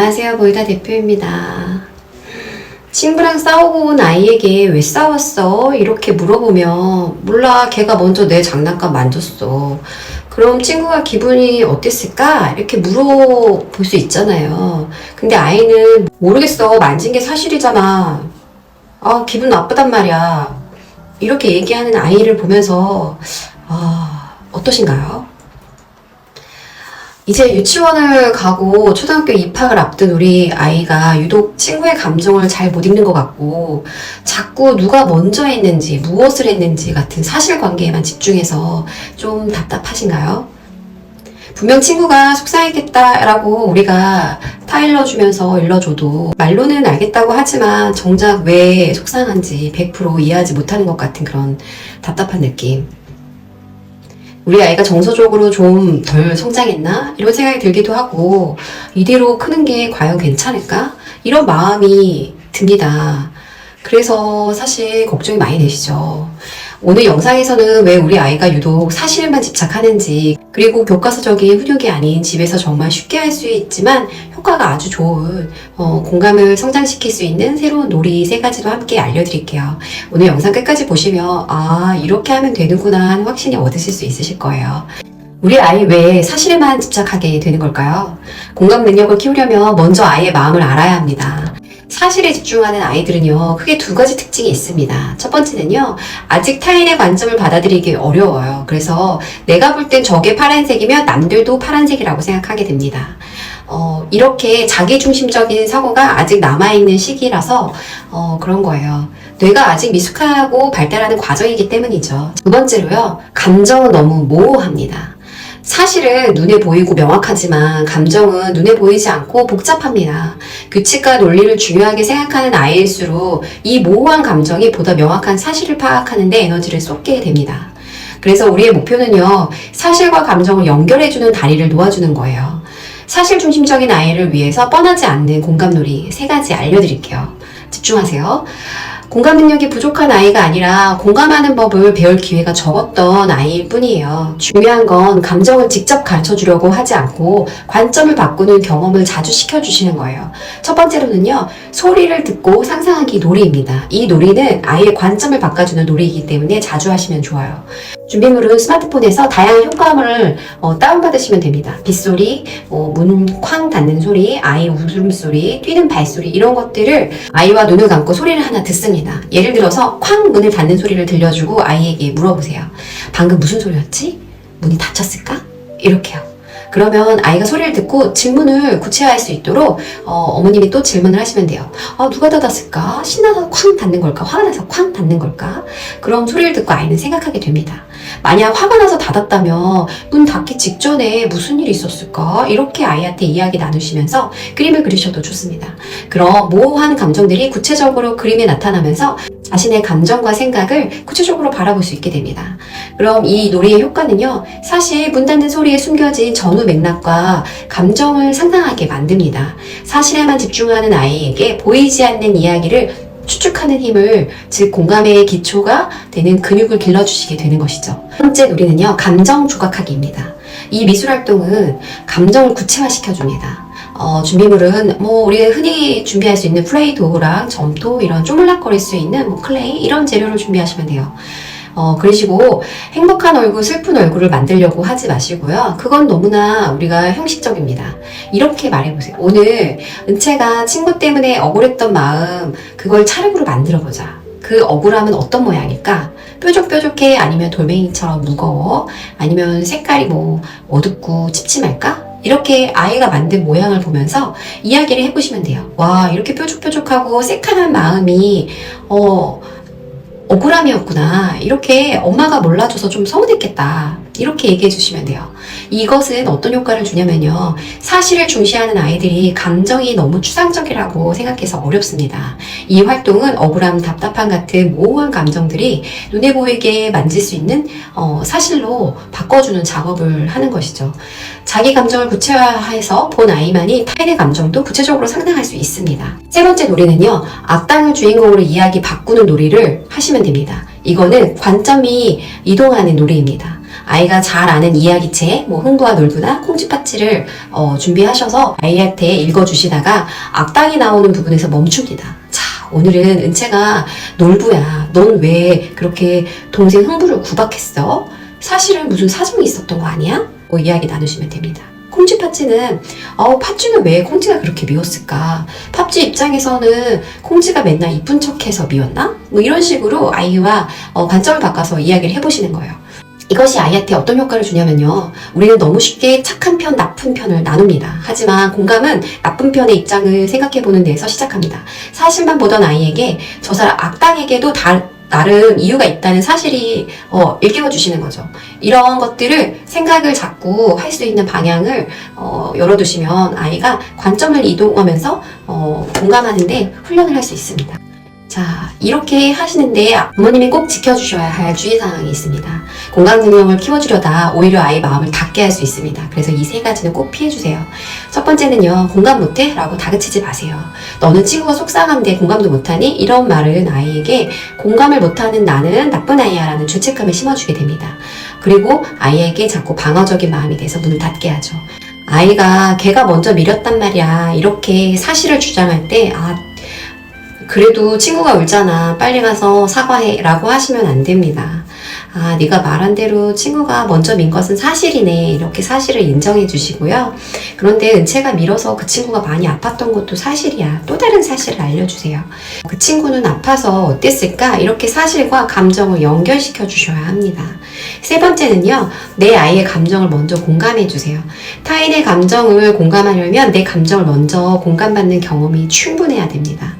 안녕하세요, 보이다 대표입니다. 친구랑 싸우고 온 아이에게 왜 싸웠어? 이렇게 물어보면 몰라, 걔가 먼저 내 장난감 만졌어. 그럼 친구가 기분이 어땠을까? 이렇게 물어볼 수 있잖아요. 근데 아이는 모르겠어, 만진 게 사실이잖아. 아, 기분 나쁘단 말이야. 이렇게 얘기하는 아이를 보면서 어떠신가요? 이제 유치원을 가고 초등학교 입학을 앞둔 우리 아이가 유독 친구의 감정을 잘 못 읽는 것 같고, 자꾸 누가 먼저 했는지 무엇을 했는지 같은 사실관계에만 집중해서 좀 답답하신가요? 분명 친구가 속상했겠다라고 우리가 타일러주면서 일러줘도 말로는 알겠다고 하지만 정작 왜 속상한지 100% 이해하지 못하는 것 같은 그런 답답한 느낌. 우리 아이가 정서적으로 좀 덜 성장했나? 이런 생각이 들기도 하고, 이대로 크는 게 과연 괜찮을까? 이런 마음이 듭니다. 그래서 사실 걱정이 많이 되시죠. 오늘 영상에서는 왜 우리 아이가 유독 사실만 집착하는지, 그리고 교과서적인 훈육이 아닌 집에서 정말 쉽게 할 수 있지만 효과가 아주 좋은 공감을 성장시킬 수 있는 새로운 놀이 3가지도 함께 알려드릴게요. 오늘 영상 끝까지 보시면 이렇게 하면 되는구나 하는 확신이 얻으실 수 있으실 거예요. 우리 아이 왜 사실에만 집착하게 되는 걸까요? 공감 능력을 키우려면 먼저 아이의 마음을 알아야 합니다. 사실에 집중하는 아이들은요, 크게 2가지 특징이 있습니다. 첫 번째는요, 아직 타인의 관점을 받아들이기 어려워요. 그래서 내가 볼 땐 저게 파란색이면 남들도 파란색이라고 생각하게 됩니다. 이렇게 자기중심적인 사고가 아직 남아있는 시기라서 그런 거예요. 뇌가 아직 미숙하고 발달하는 과정이기 때문이죠. 2번째로요, 감정은 너무 모호합니다. 사실은 눈에 보이고 명확하지만 감정은 눈에 보이지 않고 복잡합니다. 규칙과 논리를 중요하게 생각하는 아이일수록 이 모호한 감정이 보다 명확한 사실을 파악하는 데 에너지를 쏟게 됩니다. 그래서 우리의 목표는요, 사실과 감정을 연결해주는 다리를 놓아주는 거예요. 사실 중심적인 아이를 위해서 뻔하지 않는 공감놀이 3가지 알려드릴게요. 집중하세요. 공감 능력이 부족한 아이가 아니라 공감하는 법을 배울 기회가 적었던 아이일 뿐이에요. 중요한 건 감정을 직접 가르쳐 주려고 하지 않고 관점을 바꾸는 경험을 자주 시켜주시는 거예요. 첫 번째로는요, 소리를 듣고 상상하기 놀이입니다. 이 놀이는 아이의 관점을 바꿔주는 놀이이기 때문에 자주 하시면 좋아요. 준비물은 스마트폰에서 다양한 효과음을 다운받으시면 됩니다. 빗소리, 문 쾅 닫는 소리, 아이 웃음소리, 뛰는 발소리, 이런 것들을 아이와 눈을 감고 소리를 하나 듣습니다. 예를 들어서 쾅 문을 닫는 소리를 들려주고 아이에게 물어보세요. 방금 무슨 소리였지? 문이 닫혔을까? 이렇게요. 그러면 아이가 소리를 듣고 질문을 구체화할 수 있도록 어머님이 또 질문을 하시면 돼요. 누가 닫았을까? 신나서 쾅 닫는 걸까? 화가 나서 쾅 닫는 걸까? 그럼 소리를 듣고 아이는 생각하게 됩니다. 만약 화가 나서 닫았다면 문 닫기 직전에 무슨 일이 있었을까? 이렇게 아이한테 이야기 나누시면서 그림을 그리셔도 좋습니다. 그럼 모호한 감정들이 구체적으로 그림에 나타나면서 자신의 감정과 생각을 구체적으로 바라볼 수 있게 됩니다. 그럼 이 놀이의 효과는요, 사실 문 닫는 소리에 숨겨진 전후 맥락과 감정을 상상하게 만듭니다. 사실에만 집중하는 아이에게 보이지 않는 이야기를 추측하는 힘을, 즉 공감의 기초가 되는 근육을 길러주시게 되는 것이죠. 첫 번째 놀이는요, 감정 조각하기입니다. 이 미술활동은 감정을 구체화시켜줍니다. 준비물은 우리가 흔히 준비할 수 있는 플레이도우랑 점토, 이런 쪼물락거릴 수 있는 클레이, 이런 재료를 준비하시면 돼요. 그러시고 행복한 얼굴, 슬픈 얼굴을 만들려고 하지 마시고요. 그건 너무나 우리가 형식적입니다. 이렇게 말해보세요. 오늘 은채가 친구 때문에 억울했던 마음, 그걸 차력으로 만들어보자. 그 억울함은 어떤 모양일까? 뾰족뾰족해? 아니면 돌멩이처럼 무거워? 아니면 색깔이 어둡고 찝찝할까? 이렇게 아이가 만든 모양을 보면서 이야기를 해보시면 돼요. 와, 이렇게 뾰족뾰족하고 새카만 마음이 억울함이었구나. 이렇게 엄마가 몰라줘서 좀 서운했겠다. 이렇게 얘기해 주시면 돼요. 이것은 어떤 효과를 주냐면요, 사실을 중시하는 아이들이 감정이 너무 추상적이라고 생각해서 어렵습니다. 이 활동은 억울함, 답답함 같은 모호한 감정들이 눈에 보이게 만질 수 있는 사실로 바꿔주는 작업을 하는 것이죠. 자기 감정을 구체화해서 본 아이만이 타인의 감정도 구체적으로 상상할 수 있습니다. 3번째 놀이는요, 악당을 주인공으로 이야기 바꾸는 놀이를 하시면 됩니다. 이거는 관점이 이동하는 놀이입니다. 아이가 잘 아는 이야기책, 흥부와 놀부나 콩쥐팥쥐를 준비하셔서 아이한테 읽어주시다가 악당이 나오는 부분에서 멈춥니다. 자, 오늘은 은채가 놀부야. 넌 왜 그렇게 동생 흥부를 구박했어? 사실은 무슨 사정이 있었던 거 아니야? 이야기 나누시면 됩니다. 콩쥐팥쥐는 팥쥐는 왜 콩쥐가 그렇게 미웠을까? 팥쥐 입장에서는 콩쥐가 맨날 이쁜 척해서 미웠나? 이런 식으로 아이와 관점을 바꿔서 이야기를 해보시는 거예요. 이것이 아이한테 어떤 효과를 주냐면요. 우리는 너무 쉽게 착한 편, 나쁜 편을 나눕니다. 하지만 공감은 나쁜 편의 입장을 생각해보는 데에서 시작합니다. 사실만 보던 아이에게 저 사람 악당에게도 나름 이유가 있다는 사실이 일깨워주시는 거죠. 이런 것들을 생각을 자꾸 할 수 있는 방향을 열어두시면 아이가 관점을 이동하면서 공감하는데 훈련을 할 수 있습니다. 자, 이렇게 하시는데 부모님이 꼭 지켜주셔야 할 주의사항이 있습니다. 공감 능력을 키워주려다 오히려 아이 마음을 닫게 할 수 있습니다. 그래서 이 세 가지는 꼭 피해주세요. 첫 번째는요, 공감 못해? 라고 다그치지 마세요. 너는 친구가 속상한데 공감도 못하니? 이런 말은 아이에게 공감을 못하는 나는 나쁜 아이야 라는 죄책감을 심어주게 됩니다. 그리고 아이에게 자꾸 방어적인 마음이 돼서 문을 닫게 하죠. 아이가 걔가 먼저 밀었단 말이야. 이렇게 사실을 주장할 때 그래도 친구가 울잖아. 빨리 가서 사과해. 라고 하시면 안 됩니다. 네가 말한 대로 친구가 먼저 민 것은 사실이네. 이렇게 사실을 인정해 주시고요. 그런데 은채가 밀어서 그 친구가 많이 아팠던 것도 사실이야. 또 다른 사실을 알려주세요. 그 친구는 아파서 어땠을까? 이렇게 사실과 감정을 연결시켜 주셔야 합니다. 세 번째는요, 내 아이의 감정을 먼저 공감해 주세요. 타인의 감정을 공감하려면 내 감정을 먼저 공감받는 경험이 충분해야 됩니다.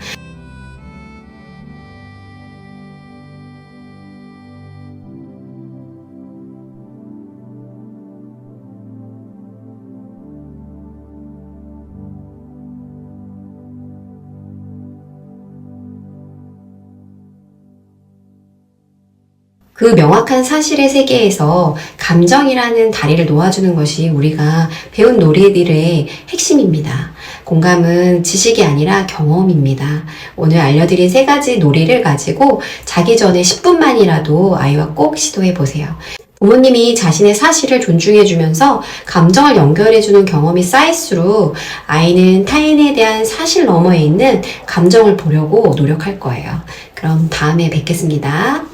그 명확한 사실의 세계에서 감정이라는 다리를 놓아주는 것이 우리가 배운 놀이들의 핵심입니다. 공감은 지식이 아니라 경험입니다. 오늘 알려드린 세 가지 놀이를 가지고 자기 전에 10분만이라도 아이와 꼭 시도해 보세요. 부모님이 자신의 사실을 존중해주면서 감정을 연결해주는 경험이 쌓일수록 아이는 타인에 대한 사실 너머에 있는 감정을 보려고 노력할 거예요. 그럼 다음에 뵙겠습니다.